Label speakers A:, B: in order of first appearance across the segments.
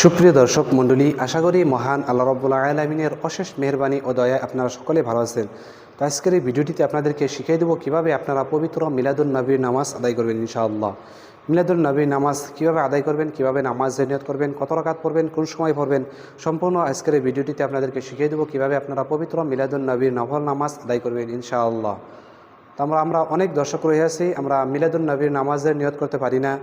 A: সুপ্রিয় দর্শক মণ্ডলী, আশা করি মহান আল্লাহ রাব্বুল আলামিনের অশেষ মেহেরবানি ও দয়ায় আপনারা সকলে ভালো আছেন। তো আজকের এই ভিডিওটিতে আপনাদেরকে শিখিয়ে দেবো কীভাবে আপনারা পবিত্র মিলাদুন নবীর নামাজ আদায় করবেন ইনশাআল্লাহ। মিলাদুন নবীর নামাজ কীভাবে আদায় করবেন, কীভাবে নামাজের নিয়ত করবেন, কত রাকাত পড়বেন, কোন সময় পড়বেন, সম্পূর্ণ আজকের এই ভিডিওটিতে আপনাদেরকে শিখিয়ে দেবো কীভাবে আপনারা পবিত্র মিলাদুন নবীর নফল নামাজ আদায় করবেন ইনশাআল্লাহ। তো আমরা অনেক দর্শক রয়ে আছি, আমরা মিলাদুন নবীর নামাজের নিয়ত করতে পারি না।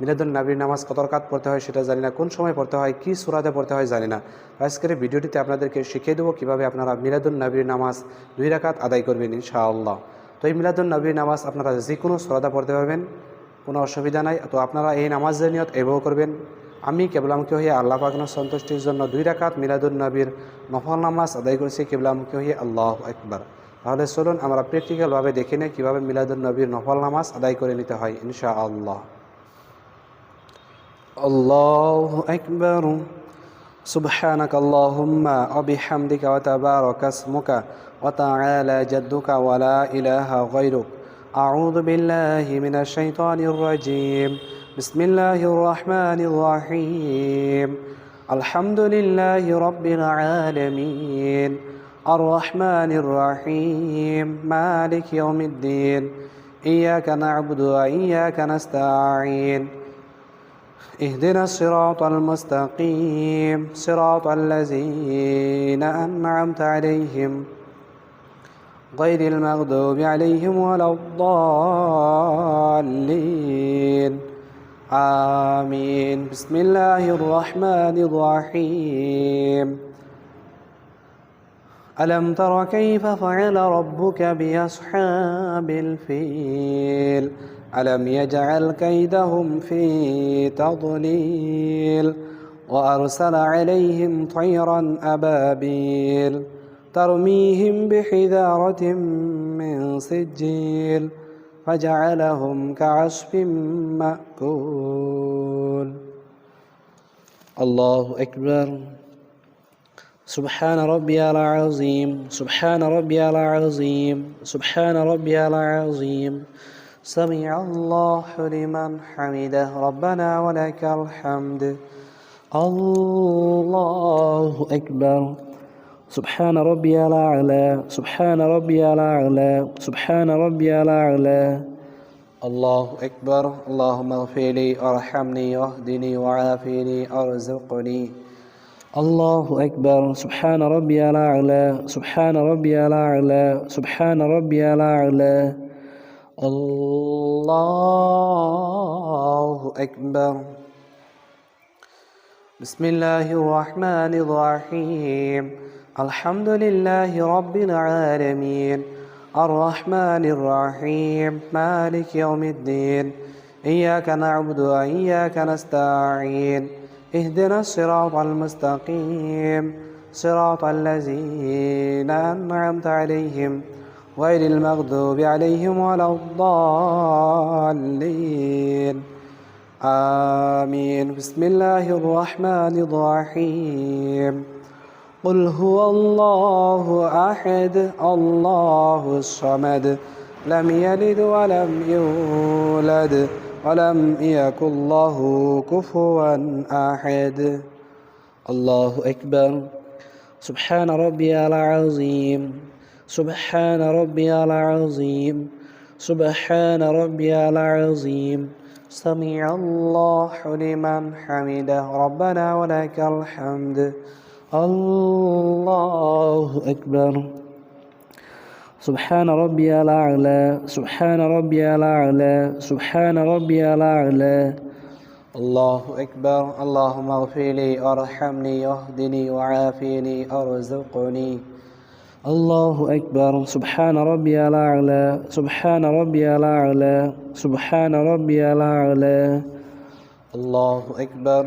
A: মিলাদুন নবীর নামাজ কত রাকাত পড়তে হয় সেটা জানি না, কোন সময় পড়তে হয়, কী সূরাতে পড়তে হয় জানি না। আজকের ভিডিওটিতে আপনাদেরকে শিখিয়ে দেবো কীভাবে আপনারা মিলাদুন নবীর নামাজ 2 রাকাত আদায় করবেন ইনশাআল্লাহ। তো এই মিলাদুন নবীর নামাজ আপনারা যে কোনো সূরাতে পড়তে পারবেন, কোনো অসুবিধা নাই। তো আপনারা এই নামাজের নিয়ত এভাবে করবেন: আমি কেবলামুখী হয়ে আল্লাহ পাকের সন্তুষ্টির জন্য 2 রাকাত মিলাদুন নবীর নফল নামাজ আদায় করেছি, কেবলামুখী হয়ে আল্লাহু আকবার। তাহলে চলুন আমরা প্র্যাকটিক্যালভাবে দেখে নিই কীভাবে মিলাদুন নবীর নফল নামাজ আদায় করে নিতে হয় ইনশাআল্লাহ। আল্লাহু আকবার। সুবহানাকা আল্লাহুম্মা ওয়া বিহামদিকা ওয়া তাবারাকা ইসমুকা ওয়া তাআলা জাদ্দুকা ওয়া লা ইলাহা গায়রুক। আউযু বিল্লাহি মিনাশ শাইতানির রাজীম। বিসমিল্লাহির রাহমানির রাহিম। আলহামদুলিল্লাহি রাব্বিল আলামিন। الرحمن الرحيم مالك يوم الدين إياك نعبد وإياك نستعين اهدنا الصراط المستقيم صراط الذين أنعمت عليهم غير المغضوب عليهم ولا الضالين آمين. بسم الله الرحمن الرحيم. ألم تر كيف فعل ربك بأصحاب الفيل ألم يجعل كيدهم في تضليل وأرسل عليهم طيرا أبابيل ترميهم بحجارة من سجيل فجعلهم كعصف مأكول. الله أكبر. سبحان ربي العظيم سبحان ربي العظيم سبحان ربي العظيم. سمع الله لمن حمده ربنا ولك الحمد. الله أكبر. سبحان ربي الأعلى سبحان ربي الأعلى سبحان ربي الأعلى. الله أكبر. اللهم اغفر لي وارحمني واهدني وعافني وارزقني. الله أكبر. سبحان ربي الأعلى سبحان ربي الأعلى سبحان ربي الأعلى. الله أكبر. بسم الله الرحمن الرحيم. الحمد لله رب العالمين الرحمن الرحيم مالك يوم الدين إياك نعبد وإياك نستعين اهدنا الصراط المستقيم صراط الذين أنعمت عليهم غير المغضوب عليهم ولا الضالين آمين. بسم الله الرحمن الرحيم. قل هو الله أحد الله الصمد لم يلد ولم يولد ولم يكن له كفوا أحد. الله أكبر. سبحان ربي العظيم سبحان ربي العظيم سبحان ربي العظيم. سمع الله لمن حمده ربنا ولك الحمد. الله أكبر. سبحان ربي الأعلى سبحان ربي الأعلى سبحان ربي الأعلى. الله أكبر. اللهم اغفر لي وارحمني واهدني وعافني وارزقني. الله أكبر. سبحان ربي الأعلى سبحان ربي الأعلى سبحان ربي الأعلى. الله أكبر.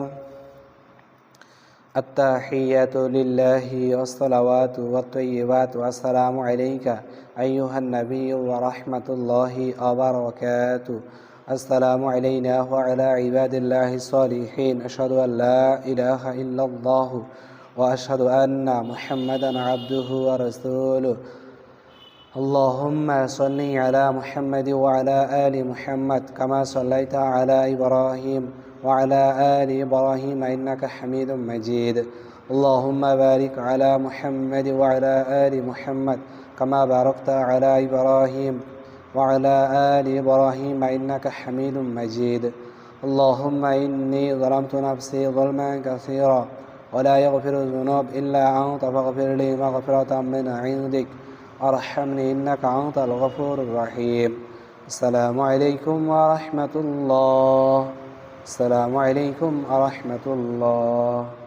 A: التحيات لله والصلوات والطيبات والسلام عليك أيها النبي ورحمة الله وبركاته. السلام علينا وعلى عباد الله الصالحين. أشهد أن لا إله إلا الله وأشهد أن محمدا عبده ورسوله. اللهم صل على محمد وعلى آل محمد كما صليت على إبراهيم وعلى آل إبراهيم إنك حميد مجيد اللهم بارك على محمد وعلى آل محمد كما باركت على إبراهيم وعلى آل إبراهيم إنك حميد مجيد اللهم إني ظلمت نفسي ظلما كثيرا ولا يغفر الذنوب إلا أنت فاغفر لي مغفرة من عندك وارحمني إنك أنت الغفور الرحيم السلام عليكم ورحمة الله السلام عليكم ورحمة الله